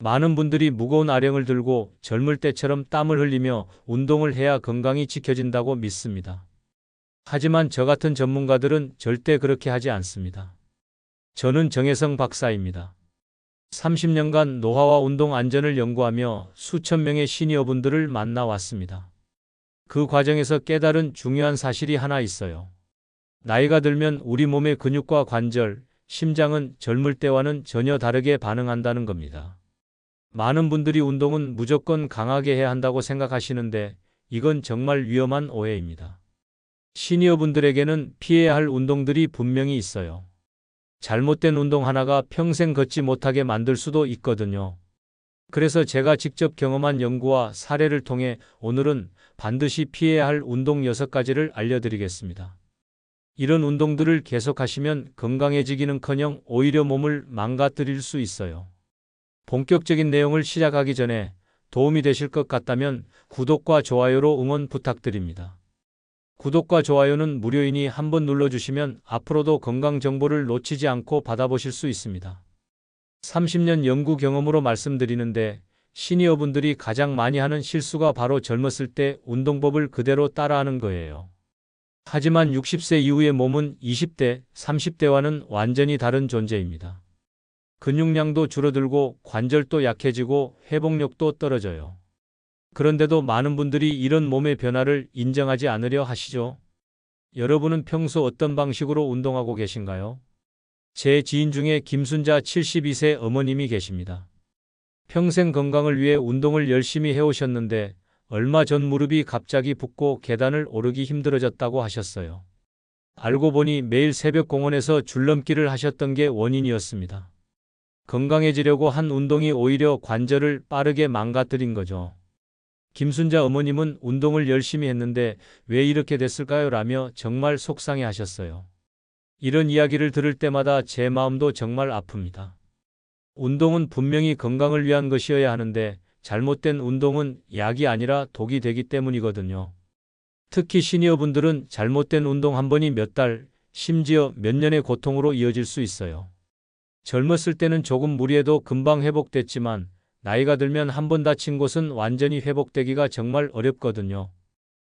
많은 분들이 무거운 아령을 들고 젊을 때처럼 땀을 흘리며 운동을 해야 건강이 지켜진다고 믿습니다. 하지만 저 같은 전문가들은 절대 그렇게 하지 않습니다. 저는 정혜성 박사입니다. 30년간 노화와 운동 안전을 연구하며 수천 명의 시니어분들을 만나왔습니다. 그 과정에서 깨달은 중요한 사실이 하나 있어요. 나이가 들면 우리 몸의 근육과 관절, 심장은 젊을 때와는 전혀 다르게 반응한다는 겁니다. 많은 분들이 운동은 무조건 강하게 해야 한다고 생각하시는데 이건 정말 위험한 오해입니다. 시니어분들에게는 피해야 할 운동들이 분명히 있어요. 잘못된 운동 하나가 평생 걷지 못하게 만들 수도 있거든요. 그래서 제가 직접 경험한 연구와 사례를 통해 오늘은 반드시 피해야 할 운동 6가지를 알려드리겠습니다. 이런 운동들을 계속하시면 건강해지기는커녕 오히려 몸을 망가뜨릴 수 있어요. 본격적인 내용을 시작하기 전에 도움이 되실 것 같다면 구독과 좋아요로 응원 부탁드립니다. 구독과 좋아요는 무료이니 한번 눌러주시면 앞으로도 건강 정보를 놓치지 않고 받아보실 수 있습니다. 30년 연구 경험으로 말씀드리는데 시니어분들이 가장 많이 하는 실수가 바로 젊었을 때 운동법을 그대로 따라하는 거예요. 하지만 60세 이후의 몸은 20대, 30대와는 완전히 다른 존재입니다. 근육량도 줄어들고 관절도 약해지고 회복력도 떨어져요. 그런데도 많은 분들이 이런 몸의 변화를 인정하지 않으려 하시죠. 여러분은 평소 어떤 방식으로 운동하고 계신가요? 제 지인 중에 김순자 72세 어머님이 계십니다. 평생 건강을 위해 운동을 열심히 해오셨는데 얼마 전 무릎이 갑자기 붓고 계단을 오르기 힘들어졌다고 하셨어요. 알고 보니 매일 새벽 공원에서 줄넘기를 하셨던 게 원인이었습니다. 건강해지려고 한 운동이 오히려 관절을 빠르게 망가뜨린 거죠. 김순자 어머님은 운동을 열심히 했는데 왜 이렇게 됐을까요? 라며 정말 속상해 하셨어요. 이런 이야기를 들을 때마다 제 마음도 정말 아픕니다. 운동은 분명히 건강을 위한 것이어야 하는데 잘못된 운동은 약이 아니라 독이 되기 때문이거든요. 특히 시니어분들은 잘못된 운동 한 번이 몇 달, 심지어 몇 년의 고통으로 이어질 수 있어요. 젊었을 때는 조금 무리해도 금방 회복됐지만 나이가 들면 한 번 다친 곳은 완전히 회복되기가 정말 어렵거든요.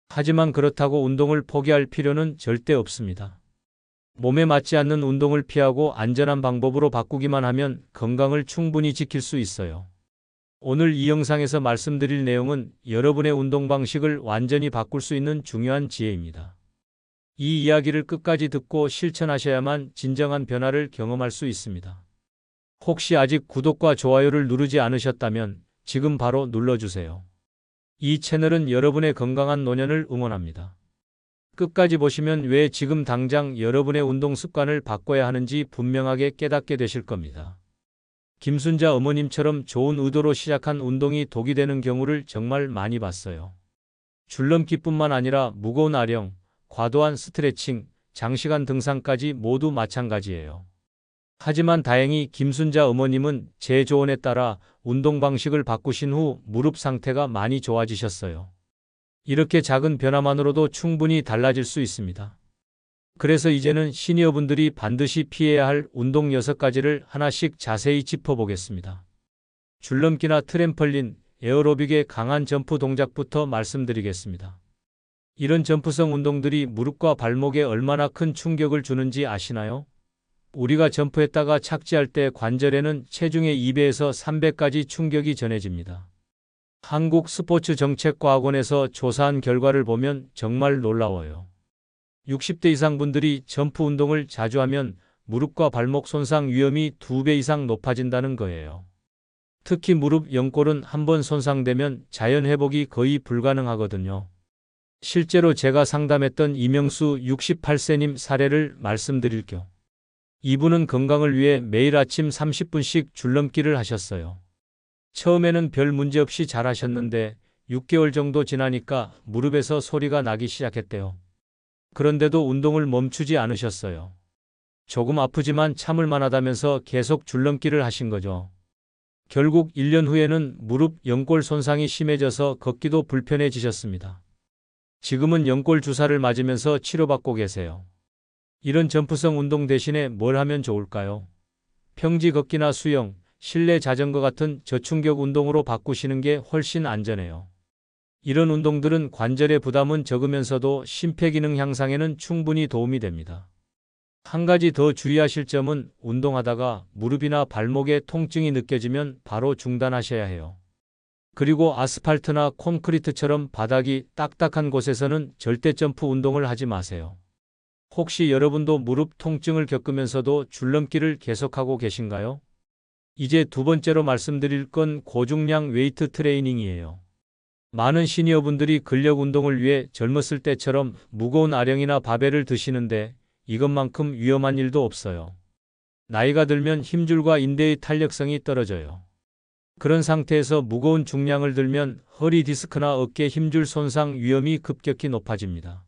하지만 그렇다고 운동을 포기할 필요는 절대 없습니다. 몸에 맞지 않는 운동을 피하고 안전한 방법으로 바꾸기만 하면 건강을 충분히 지킬 수 있어요. 오늘 이 영상에서 말씀드릴 내용은 여러분의 운동 방식을 완전히 바꿀 수 있는 중요한 지혜입니다. 이 이야기를 끝까지 듣고 실천하셔야만 진정한 변화를 경험할 수 있습니다. 혹시 아직 구독과 좋아요를 누르지 않으셨다면 지금 바로 눌러주세요. 이 채널은 여러분의 건강한 노년을 응원합니다. 끝까지 보시면 왜 지금 당장 여러분의 운동 습관을 바꿔야 하는지 분명하게 깨닫게 되실 겁니다. 김순자 어머님처럼 좋은 의도로 시작한 운동이 독이 되는 경우를 정말 많이 봤어요. 줄넘기뿐만 아니라 무거운 아령, 과도한 스트레칭, 장시간 등산까지 모두 마찬가지예요. 하지만 다행히 김순자 어머님은 제 조언에 따라 운동 방식을 바꾸신 후 무릎 상태가 많이 좋아지셨어요. 이렇게 작은 변화만으로도 충분히 달라질 수 있습니다. 그래서 이제는 시니어분들이 반드시 피해야 할 운동 6가지를 하나씩 자세히 짚어보겠습니다. 줄넘기나 트램펄린, 에어로빅의 강한 점프 동작부터 말씀드리겠습니다. 이런 점프성 운동들이 무릎과 발목에 얼마나 큰 충격을 주는지 아시나요? 우리가 점프했다가 착지할 때 관절에는 체중의 2배에서 3배까지 충격이 전해집니다. 한국스포츠정책과학원에서 조사한 결과를 보면 정말 놀라워요. 60대 이상 분들이 점프 운동을 자주 하면 무릎과 발목 손상 위험이 2배 이상 높아진다는 거예요. 특히 무릎 연골은 한번 손상되면 자연 회복이 거의 불가능하거든요. 실제로 제가 상담했던 이명수 68세님 사례를 말씀드릴게요. 이분은 건강을 위해 매일 아침 30분씩 줄넘기를 하셨어요. 처음에는 별 문제 없이 잘 하셨는데 6개월 정도 지나니까 무릎에서 소리가 나기 시작했대요. 그런데도 운동을 멈추지 않으셨어요. 조금 아프지만 참을 만하다면서 계속 줄넘기를 하신 거죠. 결국 1년 후에는 무릎 연골 손상이 심해져서 걷기도 불편해지셨습니다. 지금은 연골 주사를 맞으면서 치료받고 계세요. 이런 점프성 운동 대신에 뭘 하면 좋을까요? 평지 걷기나 수영, 실내 자전거 같은 저충격 운동으로 바꾸시는 게 훨씬 안전해요. 이런 운동들은 관절의 부담은 적으면서도 심폐기능 향상에는 충분히 도움이 됩니다. 한 가지 더 주의하실 점은 운동하다가 무릎이나 발목에 통증이 느껴지면 바로 중단하셔야 해요. 그리고 아스팔트나 콘크리트처럼 바닥이 딱딱한 곳에서는 절대 점프 운동을 하지 마세요. 혹시 여러분도 무릎 통증을 겪으면서도 줄넘기를 계속하고 계신가요? 이제 두 번째로 말씀드릴 건 고중량 웨이트 트레이닝이에요. 많은 시니어분들이 근력 운동을 위해 젊었을 때처럼 무거운 아령이나 바벨을 드시는데 이것만큼 위험한 일도 없어요. 나이가 들면 힘줄과 인대의 탄력성이 떨어져요. 그런 상태에서 무거운 중량을 들면 허리 디스크나 어깨 힘줄 손상 위험이 급격히 높아집니다.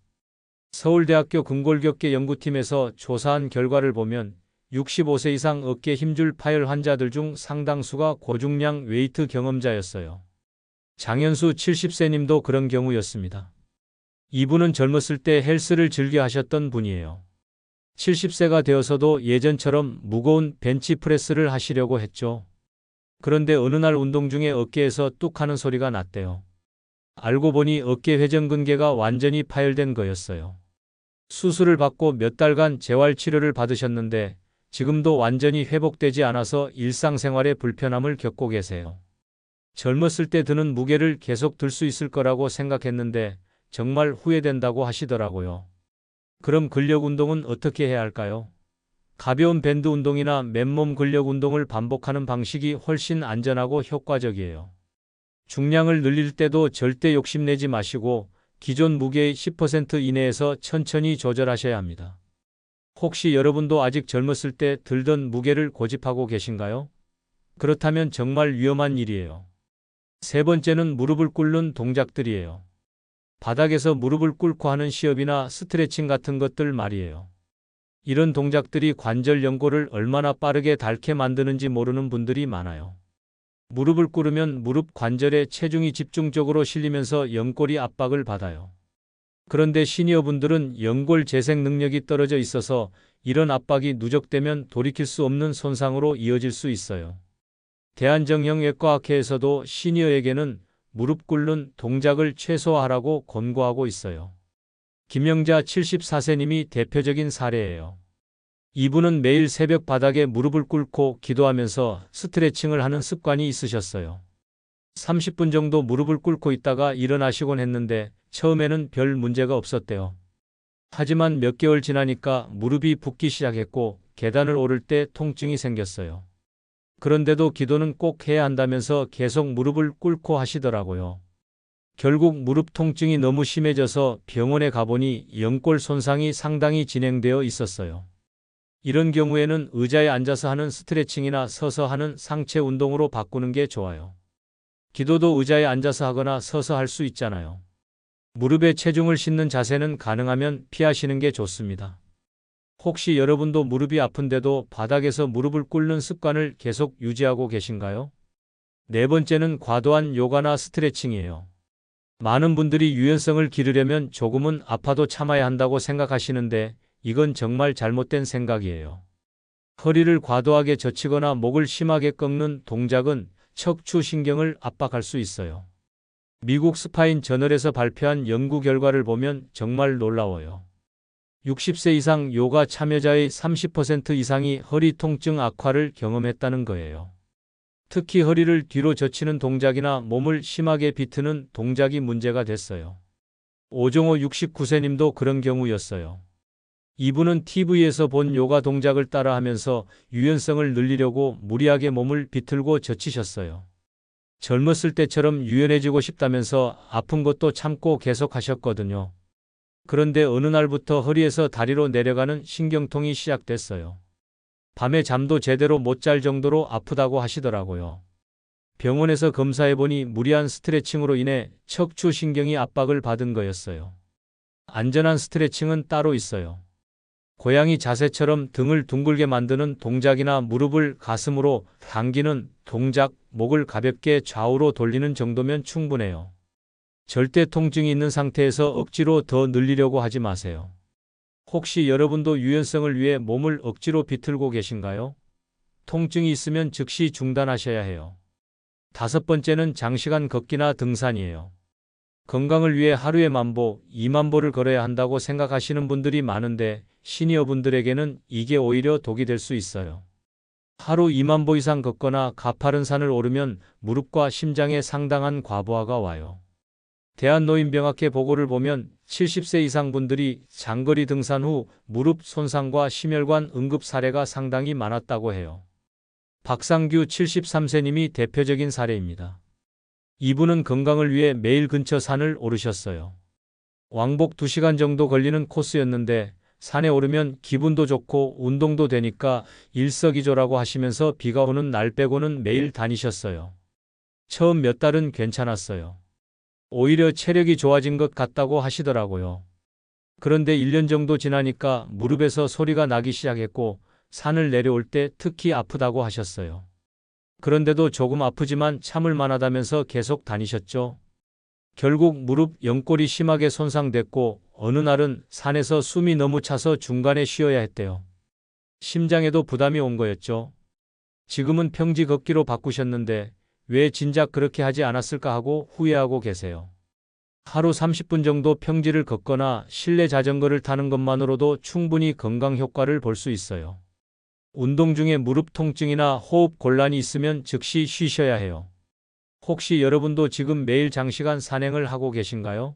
서울대학교 근골격계 연구팀에서 조사한 결과를 보면 65세 이상 어깨 힘줄 파열 환자들 중 상당수가 고중량 웨이트 경험자였어요. 장현수 70세 님도 그런 경우였습니다. 이분은 젊었을 때 헬스를 즐겨 하셨던 분이에요. 70세가 되어서도 예전처럼 무거운 벤치프레스를 하시려고 했죠. 그런데 어느 날 운동 중에 어깨에서 뚝 하는 소리가 났대요. 알고 보니 어깨 회전근개가 완전히 파열된 거였어요. 수술을 받고 몇 달간 재활치료를 받으셨는데 지금도 완전히 회복되지 않아서 일상생활에 불편함을 겪고 계세요. 젊었을 때 드는 무게를 계속 들 수 있을 거라고 생각했는데 정말 후회된다고 하시더라고요. 그럼 근력 운동은 어떻게 해야 할까요? 가벼운 밴드 운동이나 맨몸 근력 운동을 반복하는 방식이 훨씬 안전하고 효과적이에요. 중량을 늘릴 때도 절대 욕심내지 마시고 기존 무게의 10% 이내에서 천천히 조절하셔야 합니다. 혹시 여러분도 아직 젊었을 때 들던 무게를 고집하고 계신가요? 그렇다면 정말 위험한 일이에요. 세 번째는 무릎을 꿇는 동작들이에요. 바닥에서 무릎을 꿇고 하는 시업이나 스트레칭 같은 것들 말이에요. 이런 동작들이 관절 연골을 얼마나 빠르게 닳게 만드는지 모르는 분들이 많아요. 무릎을 꿇으면 무릎 관절에 체중이 집중적으로 실리면서 연골이 압박을 받아요. 그런데 시니어분들은 연골 재생 능력이 떨어져 있어서 이런 압박이 누적되면 돌이킬 수 없는 손상으로 이어질 수 있어요. 대한정형외과학회에서도 시니어에게는 무릎 꿇는 동작을 최소화하라고 권고하고 있어요. 김영자 74세님이 대표적인 사례예요. 이분은 매일 새벽 바닥에 무릎을 꿇고 기도하면서 스트레칭을 하는 습관이 있으셨어요. 30분 정도 무릎을 꿇고 있다가 일어나시곤 했는데 처음에는 별 문제가 없었대요. 하지만 몇 개월 지나니까 무릎이 붓기 시작했고 계단을 오를 때 통증이 생겼어요. 그런데도 기도는 꼭 해야 한다면서 계속 무릎을 꿇고 하시더라고요. 결국 무릎 통증이 너무 심해져서 병원에 가보니 연골 손상이 상당히 진행되어 있었어요. 이런 경우에는 의자에 앉아서 하는 스트레칭이나 서서 하는 상체 운동으로 바꾸는 게 좋아요. 기도도 의자에 앉아서 하거나 서서 할 수 있잖아요. 무릎에 체중을 싣는 자세는 가능하면 피하시는 게 좋습니다. 혹시 여러분도 무릎이 아픈데도 바닥에서 무릎을 꿇는 습관을 계속 유지하고 계신가요? 네 번째는 과도한 요가나 스트레칭이에요. 많은 분들이 유연성을 기르려면 조금은 아파도 참아야 한다고 생각하시는데 이건 정말 잘못된 생각이에요. 허리를 과도하게 젖히거나 목을 심하게 꺾는 동작은 척추신경을 압박할 수 있어요. 미국 스파인 저널에서 발표한 연구 결과를 보면 정말 놀라워요. 60세 이상 요가 참여자의 30% 이상이 허리 통증 악화를 경험했다는 거예요. 특히 허리를 뒤로 젖히는 동작이나 몸을 심하게 비트는 동작이 문제가 됐어요. 오종호 69세님도 그런 경우였어요. 이분은 TV에서 본 요가 동작을 따라하면서 유연성을 늘리려고 무리하게 몸을 비틀고 젖히셨어요. 젊었을 때처럼 유연해지고 싶다면서 아픈 것도 참고 계속하셨거든요. 그런데 어느 날부터 허리에서 다리로 내려가는 신경통이 시작됐어요. 밤에 잠도 제대로 못 잘 정도로 아프다고 하시더라고요. 병원에서 검사해보니 무리한 스트레칭으로 인해 척추신경이 압박을 받은 거였어요. 안전한 스트레칭은 따로 있어요. 고양이 자세처럼 등을 둥글게 만드는 동작이나 무릎을 가슴으로 당기는 동작, 목을 가볍게 좌우로 돌리는 정도면 충분해요. 절대 통증이 있는 상태에서 억지로 더 늘리려고 하지 마세요. 혹시 여러분도 유연성을 위해 몸을 억지로 비틀고 계신가요? 통증이 있으면 즉시 중단하셔야 해요. 다섯 번째는 장시간 걷기나 등산이에요. 건강을 위해 하루에 10,000보, 20,000보를 걸어야 한다고 생각하시는 분들이 많은데 시니어분들에게는 이게 오히려 독이 될 수 있어요. 하루 20,000보 이상 걷거나 가파른 산을 오르면 무릎과 심장에 상당한 과부하가 와요. 대한노인병학회 보고를 보면 70세 이상 분들이 장거리 등산 후 무릎 손상과 심혈관 응급 사례가 상당히 많았다고 해요. 박상규 73세님이 대표적인 사례입니다. 이분은 건강을 위해 매일 근처 산을 오르셨어요. 왕복 2시간 정도 걸리는 코스였는데 산에 오르면 기분도 좋고 운동도 되니까 일석이조라고 하시면서 비가 오는 날 빼고는 매일 다니셨어요. 처음 몇 달은 괜찮았어요. 오히려 체력이 좋아진 것 같다고 하시더라고요. 그런데 1년 정도 지나니까 무릎에서 소리가 나기 시작했고 산을 내려올 때 특히 아프다고 하셨어요. 그런데도 조금 아프지만 참을 만하다면서 계속 다니셨죠. 결국 무릎 연골이 심하게 손상됐고 어느 날은 산에서 숨이 너무 차서 중간에 쉬어야 했대요. 심장에도 부담이 온 거였죠. 지금은 평지 걷기로 바꾸셨는데 왜 진작 그렇게 하지 않았을까 하고 후회하고 계세요. 하루 30분 정도 평지를 걷거나 실내 자전거를 타는 것만으로도 충분히 건강 효과를 볼 수 있어요. 운동 중에 무릎 통증이나 호흡 곤란이 있으면 즉시 쉬셔야 해요. 혹시 여러분도 지금 매일 장시간 산행을 하고 계신가요?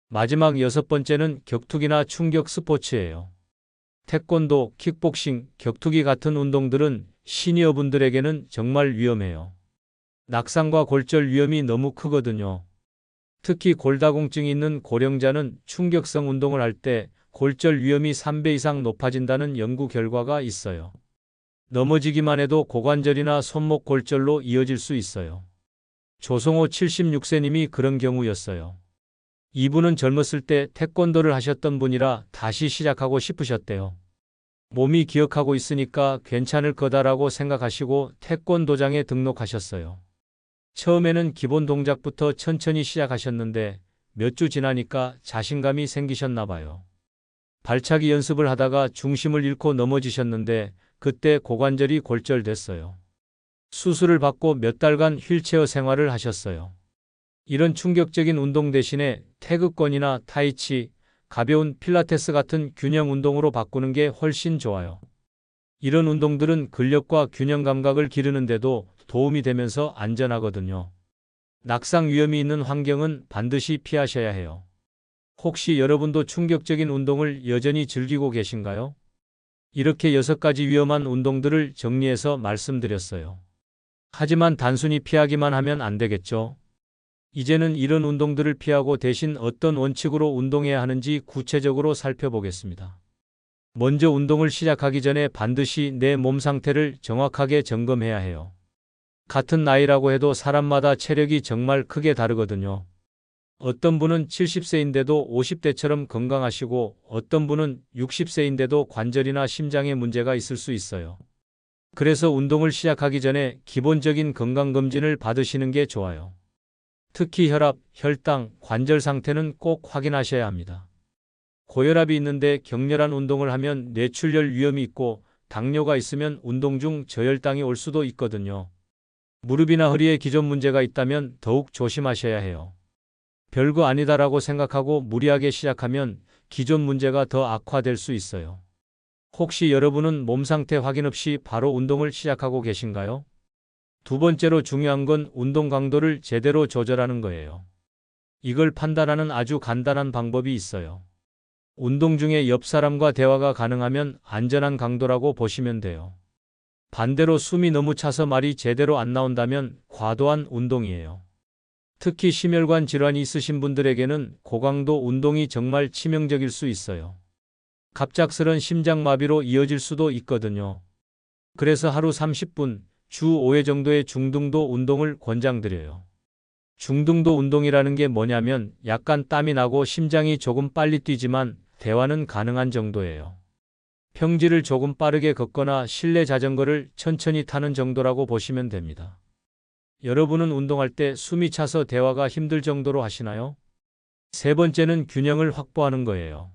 마지막 여섯 번째는 격투기나 충격 스포츠예요. 태권도, 킥복싱, 격투기 같은 운동들은 시니어분들에게는 정말 위험해요. 낙상과 골절 위험이 너무 크거든요. 특히 골다공증이 있는 고령자는 충격성 운동을 할 때 골절 위험이 3배 이상 높아진다는 연구 결과가 있어요. 넘어지기만 해도 고관절이나 손목 골절로 이어질 수 있어요. 조성호 76세님이 그런 경우였어요. 이분은 젊었을 때 태권도를 하셨던 분이라 다시 시작하고 싶으셨대요. 몸이 기억하고 있으니까 괜찮을 거다라고 생각하시고 태권도장에 등록하셨어요. 처음에는 기본 동작부터 천천히 시작하셨는데 몇 주 지나니까 자신감이 생기셨나 봐요. 발차기 연습을 하다가 중심을 잃고 넘어지셨는데 그때 고관절이 골절됐어요. 수술을 받고 몇 달간 휠체어 생활을 하셨어요. 이런 충격적인 운동 대신에 태극권이나 타이치, 가벼운 필라테스 같은 균형 운동으로 바꾸는 게 훨씬 좋아요. 이런 운동들은 근력과 균형 감각을 기르는데도 도움이 되면서 안전하거든요. 낙상 위험이 있는 환경은 반드시 피하셔야 해요. 혹시 여러분도 충격적인 운동을 여전히 즐기고 계신가요? 이렇게 6가지 위험한 운동들을 정리해서 말씀드렸어요. 하지만 단순히 피하기만 하면 안 되겠죠? 이제는 이런 운동들을 피하고 대신 어떤 원칙으로 운동해야 하는지 구체적으로 살펴보겠습니다. 먼저 운동을 시작하기 전에 반드시 내 몸 상태를 정확하게 점검해야 해요. 같은 나이라고 해도 사람마다 체력이 정말 크게 다르거든요. 어떤 분은 70세인데도 50대처럼 건강하시고 어떤 분은 60세인데도 관절이나 심장에 문제가 있을 수 있어요. 그래서 운동을 시작하기 전에 기본적인 건강검진을 받으시는 게 좋아요. 특히 혈압, 혈당, 관절 상태는 꼭 확인하셔야 합니다. 고혈압이 있는데 격렬한 운동을 하면 뇌출혈 위험이 있고 당뇨가 있으면 운동 중 저혈당이 올 수도 있거든요. 무릎이나 허리에 기존 문제가 있다면 더욱 조심하셔야 해요. 별거 아니다라고 생각하고 무리하게 시작하면 기존 문제가 더 악화될 수 있어요. 혹시 여러분은 몸 상태 확인 없이 바로 운동을 시작하고 계신가요? 두 번째로 중요한 건 운동 강도를 제대로 조절하는 거예요. 이걸 판단하는 아주 간단한 방법이 있어요. 운동 중에 옆 사람과 대화가 가능하면 안전한 강도라고 보시면 돼요. 반대로 숨이 너무 차서 말이 제대로 안 나온다면 과도한 운동이에요. 특히 심혈관 질환이 있으신 분들에게는 고강도 운동이 정말 치명적일 수 있어요. 갑작스런 심장마비로 이어질 수도 있거든요. 그래서 하루 30분, 주 5회 정도의 중등도 운동을 권장드려요. 중등도 운동이라는 게 뭐냐면 약간 땀이 나고 심장이 조금 빨리 뛰지만 대화는 가능한 정도예요. 평지를 조금 빠르게 걷거나 실내 자전거를 천천히 타는 정도라고 보시면 됩니다. 여러분은 운동할 때 숨이 차서 대화가 힘들 정도로 하시나요? 세 번째는 균형을 확보하는 거예요.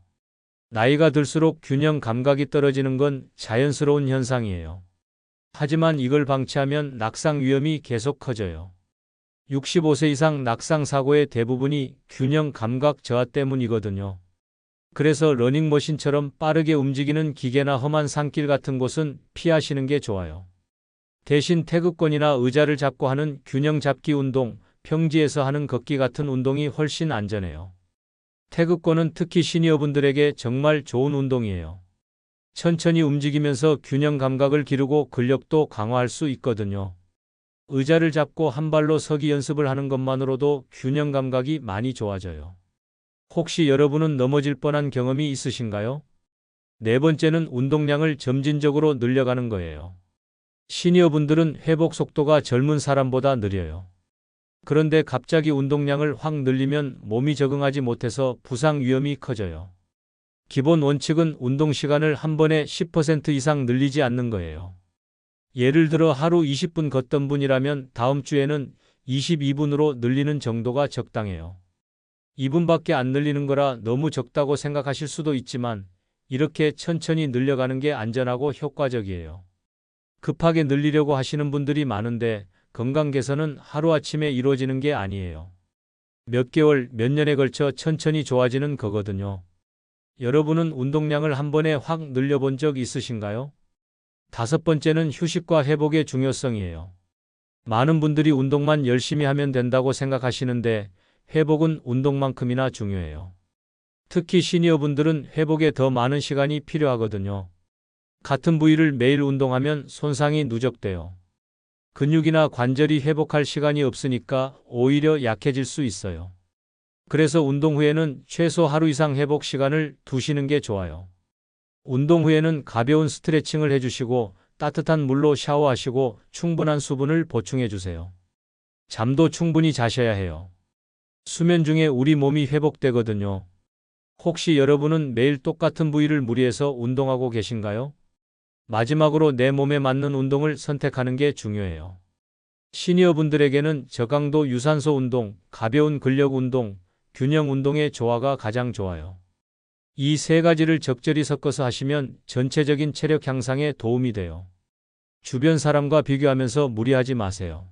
나이가 들수록 균형 감각이 떨어지는 건 자연스러운 현상이에요. 하지만 이걸 방치하면 낙상 위험이 계속 커져요. 65세 이상 낙상 사고의 대부분이 균형 감각 저하 때문이거든요. 그래서 러닝머신처럼 빠르게 움직이는 기계나 험한 산길 같은 곳은 피하시는 게 좋아요. 대신 태극권이나 의자를 잡고 하는 균형 잡기 운동, 평지에서 하는 걷기 같은 운동이 훨씬 안전해요. 태극권은 특히 시니어분들에게 정말 좋은 운동이에요. 천천히 움직이면서 균형 감각을 기르고 근력도 강화할 수 있거든요. 의자를 잡고 한 발로 서기 연습을 하는 것만으로도 균형 감각이 많이 좋아져요. 혹시 여러분은 넘어질 뻔한 경험이 있으신가요? 네 번째는 운동량을 점진적으로 늘려가는 거예요. 시니어분들은 회복 속도가 젊은 사람보다 느려요. 그런데 갑자기 운동량을 확 늘리면 몸이 적응하지 못해서 부상 위험이 커져요. 기본 원칙은 운동 시간을 한 번에 10% 이상 늘리지 않는 거예요. 예를 들어 하루 20분 걷던 분이라면 다음 주에는 22분으로 늘리는 정도가 적당해요. 2분밖에 안 늘리는 거라 너무 적다고 생각하실 수도 있지만 이렇게 천천히 늘려가는 게 안전하고 효과적이에요. 급하게 늘리려고 하시는 분들이 많은데 건강 개선은 하루아침에 이루어지는 게 아니에요. 몇 개월, 몇 년에 걸쳐 천천히 좋아지는 거거든요. 여러분은 운동량을 한 번에 확 늘려본 적 있으신가요? 다섯 번째는 휴식과 회복의 중요성이에요. 많은 분들이 운동만 열심히 하면 된다고 생각하시는데 회복은 운동만큼이나 중요해요. 특히 시니어분들은 회복에 더 많은 시간이 필요하거든요. 같은 부위를 매일 운동하면 손상이 누적돼요. 근육이나 관절이 회복할 시간이 없으니까 오히려 약해질 수 있어요. 그래서 운동 후에는 최소 하루 이상 회복 시간을 두시는 게 좋아요. 운동 후에는 가벼운 스트레칭을 해주시고 따뜻한 물로 샤워하시고 충분한 수분을 보충해 주세요. 잠도 충분히 자셔야 해요. 수면 중에 우리 몸이 회복되거든요. 혹시 여러분은 매일 똑같은 부위를 무리해서 운동하고 계신가요? 마지막으로 내 몸에 맞는 운동을 선택하는 게 중요해요. 시니어분들에게는 저강도 유산소 운동, 가벼운 근력 운동, 균형 운동의 조화가 가장 좋아요. 이 세 가지를 적절히 섞어서 하시면 전체적인 체력 향상에 도움이 돼요. 주변 사람과 비교하면서 무리하지 마세요.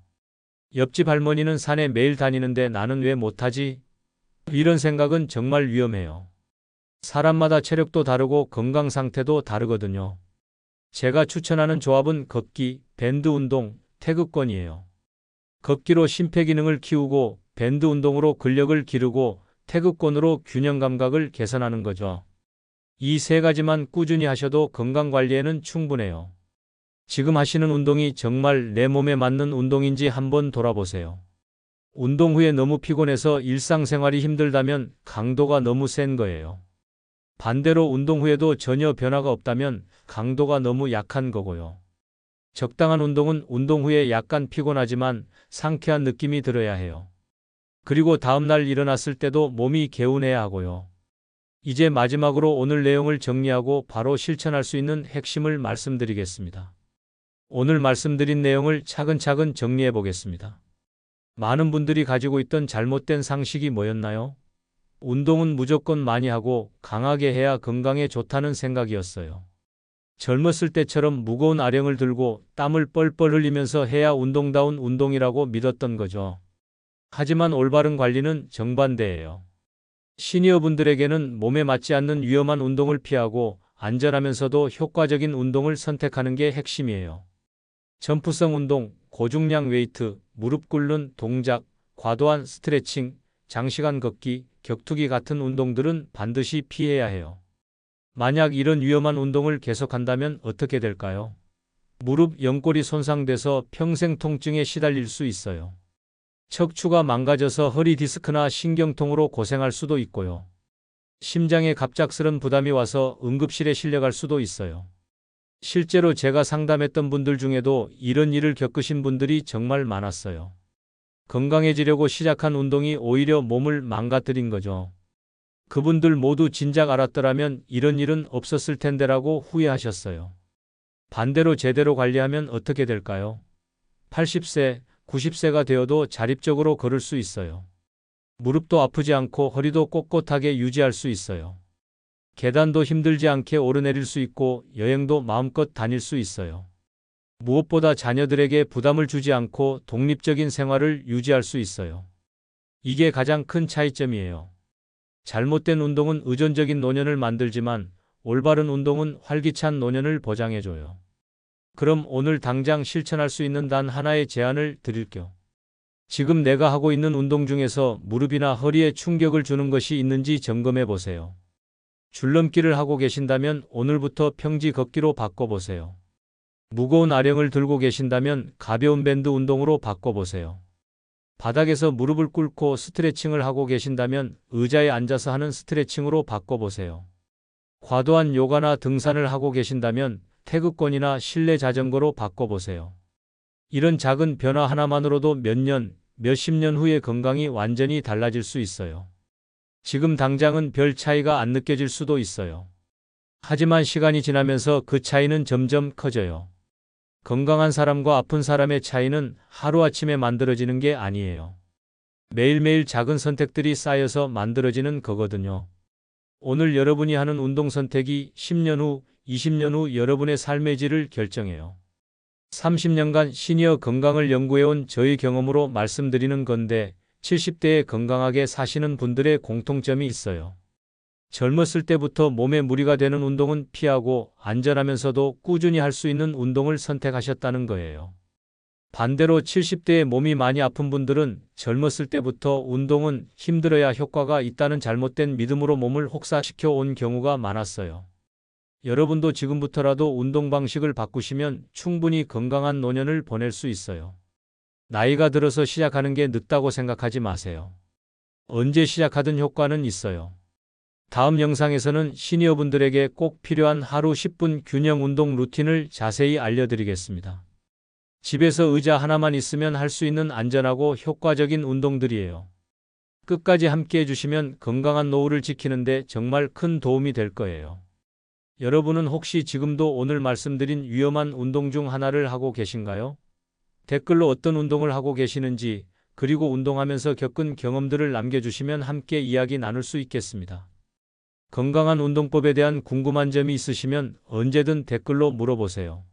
옆집 할머니는 산에 매일 다니는데 나는 왜 못하지? 이런 생각은 정말 위험해요. 사람마다 체력도 다르고 건강 상태도 다르거든요. 제가 추천하는 조합은 걷기, 밴드 운동, 태극권이에요. 걷기로 심폐기능을 키우고 밴드 운동으로 근력을 기르고 태극권으로 균형 감각을 개선하는 거죠. 이 세 가지만 꾸준히 하셔도 건강 관리에는 충분해요. 지금 하시는 운동이 정말 내 몸에 맞는 운동인지 한번 돌아보세요. 운동 후에 너무 피곤해서 일상생활이 힘들다면 강도가 너무 센 거예요. 반대로 운동 후에도 전혀 변화가 없다면 강도가 너무 약한 거고요. 적당한 운동은 운동 후에 약간 피곤하지만 상쾌한 느낌이 들어야 해요. 그리고 다음날 일어났을 때도 몸이 개운해야 하고요. 이제 마지막으로 오늘 내용을 정리하고 바로 실천할 수 있는 핵심을 말씀드리겠습니다. 오늘 말씀드린 내용을 차근차근 정리해 보겠습니다. 많은 분들이 가지고 있던 잘못된 상식이 뭐였나요? 운동은 무조건 많이 하고 강하게 해야 건강에 좋다는 생각이었어요. 젊었을 때처럼 무거운 아령을 들고 땀을 뻘뻘 흘리면서 해야 운동다운 운동이라고 믿었던 거죠. 하지만 올바른 관리는 정반대예요. 시니어분들에게는 몸에 맞지 않는 위험한 운동을 피하고 안전하면서도 효과적인 운동을 선택하는 게 핵심이에요. 점프성 운동, 고중량 웨이트, 무릎 꿇는 동작, 과도한 스트레칭, 장시간 걷기, 격투기 같은 운동들은 반드시 피해야 해요. 만약 이런 위험한 운동을 계속한다면 어떻게 될까요? 무릎, 연골이 손상돼서 평생 통증에 시달릴 수 있어요. 척추가 망가져서 허리 디스크나 신경통으로 고생할 수도 있고요. 심장에 갑작스런 부담이 와서 응급실에 실려갈 수도 있어요. 실제로 제가 상담했던 분들 중에도 이런 일을 겪으신 분들이 정말 많았어요. 건강해지려고 시작한 운동이 오히려 몸을 망가뜨린 거죠. 그분들 모두 진작 알았더라면 이런 일은 없었을 텐데라고 후회하셨어요. 반대로 제대로 관리하면 어떻게 될까요? 80세, 90세가 되어도 자립적으로 걸을 수 있어요. 무릎도 아프지 않고 허리도 꼿꼿하게 유지할 수 있어요. 계단도 힘들지 않게 오르내릴 수 있고 여행도 마음껏 다닐 수 있어요. 무엇보다 자녀들에게 부담을 주지 않고 독립적인 생활을 유지할 수 있어요. 이게 가장 큰 차이점이에요. 잘못된 운동은 의존적인 노년을 만들지만 올바른 운동은 활기찬 노년을 보장해줘요. 그럼 오늘 당장 실천할 수 있는 단 하나의 제안을 드릴게요. 지금 내가 하고 있는 운동 중에서 무릎이나 허리에 충격을 주는 것이 있는지 점검해 보세요. 줄넘기를 하고 계신다면 오늘부터 평지 걷기로 바꿔보세요. 무거운 아령을 들고 계신다면 가벼운 밴드 운동으로 바꿔보세요. 바닥에서 무릎을 꿇고 스트레칭을 하고 계신다면 의자에 앉아서 하는 스트레칭으로 바꿔보세요. 과도한 요가나 등산을 하고 계신다면 태극권이나 실내 자전거로 바꿔보세요. 이런 작은 변화 하나만으로도 몇 년, 몇십 년 후에 건강이 완전히 달라질 수 있어요. 지금 당장은 별 차이가 안 느껴질 수도 있어요. 하지만 시간이 지나면서 그 차이는 점점 커져요. 건강한 사람과 아픈 사람의 차이는 하루아침에 만들어지는 게 아니에요. 매일매일 작은 선택들이 쌓여서 만들어지는 거거든요. 오늘 여러분이 하는 운동 선택이 10년 후, 20년 후 여러분의 삶의 질을 결정해요. 30년간 시니어 건강을 연구해온 저의 경험으로 말씀드리는 건데 70대에 건강하게 사시는 분들의 공통점이 있어요. 젊었을 때부터 몸에 무리가 되는 운동은 피하고 안전하면서도 꾸준히 할 수 있는 운동을 선택하셨다는 거예요. 반대로 70대에 몸이 많이 아픈 분들은 젊었을 때부터 운동은 힘들어야 효과가 있다는 잘못된 믿음으로 몸을 혹사시켜 온 경우가 많았어요. 여러분도 지금부터라도 운동 방식을 바꾸시면 충분히 건강한 노년을 보낼 수 있어요. 나이가 들어서 시작하는 게 늦다고 생각하지 마세요. 언제 시작하든 효과는 있어요. 다음 영상에서는 시니어분들에게 꼭 필요한 하루 10분 균형 운동 루틴을 자세히 알려드리겠습니다. 집에서 의자 하나만 있으면 할 수 있는 안전하고 효과적인 운동들이에요. 끝까지 함께 해주시면 건강한 노후를 지키는데 정말 큰 도움이 될 거예요. 여러분은 혹시 지금도 오늘 말씀드린 위험한 운동 중 하나를 하고 계신가요? 댓글로 어떤 운동을 하고 계시는지, 그리고 운동하면서 겪은 경험들을 남겨주시면 함께 이야기 나눌 수 있겠습니다. 건강한 운동법에 대한 궁금한 점이 있으시면 언제든 댓글로 물어보세요.